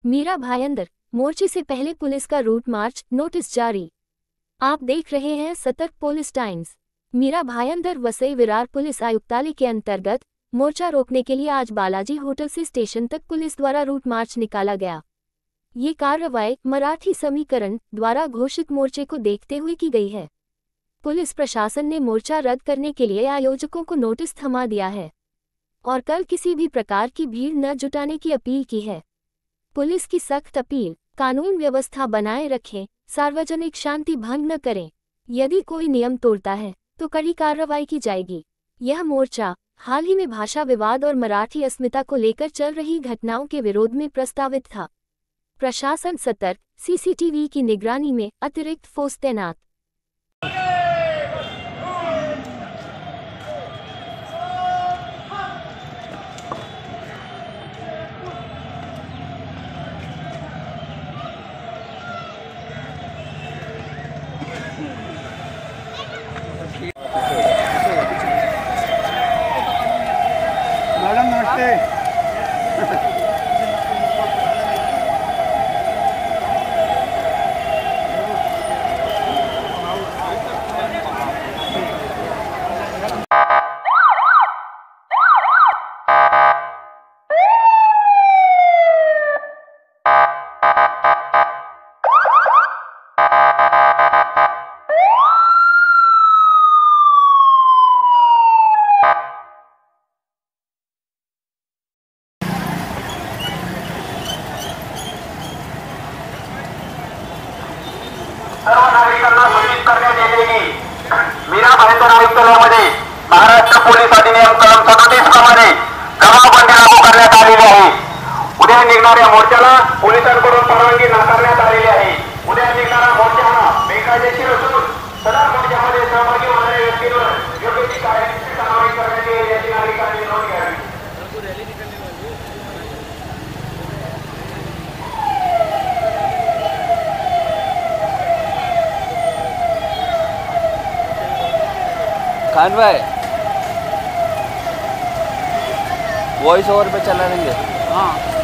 मीरा भायंदर मोर्चे से पहले पुलिस का रूट मार्च नोटिस जारी। आप देख रहे हैं सतर्क police times. Mira Bhayandar Vasai Virar police आयुक्तालय के अंतर्गत मोर्चा रोकने के लिए आज बालाजी होटल से स्टेशन तक पुलिस द्वारा रूट मार्च निकाला गया। ये कार्रवाई मराठी समीकरण द्वारा घोषित मोर्चे को देखते हुए की गई है। पुलिस प्रशासन ने मोर्चा रद्द करने के लिए आयोजकों को नोटिस थमा दिया है और कल किसी भी प्रकार की भीड़ न जुटाने की अपील की है। पुलिस की सख्त अपील, कानून व्यवस्था बनाए रखें, सार्वजनिक शांति भंग न करें। यदि कोई नियम तोड़ता है तो कड़ी कार्रवाई की जाएगी। यह मोर्चा हाल ही में भाषा विवाद और मराठी अस्मिता को लेकर चल रही घटनाओं के विरोध में प्रस्तावित था। प्रशासन सतर्क, सीसीटीवी की निगरानी में अतिरिक्त फोर्स तैनात। मैडम नमस्ते। सर्व नागरिकांना सूचित करण्यात येते की मीरा भायंदर आयुक्तालयामध्ये महाराष्ट्र पोलीस अधिनियम कलम 37 प्रमाणे जमावबंदी लागू करण्यात आलेली आहे। उद्या निघणाऱ्या मोर्चाला पोलिसांकडून परवानगी नाकारण्यात आलेली आहे। उद्या निघणारा मोर्चा हा बेकायदेशीर असून सदर मोर्चामध्ये सहभागी होणाऱ्या व्यक्तींवर योग्य ती कायदेशीर कारवाई करण्यात येईल याची नागरिकांनी नोंद घ्यावी। खान भाई वॉइस ओवर पे चला लेंगे। हाँ।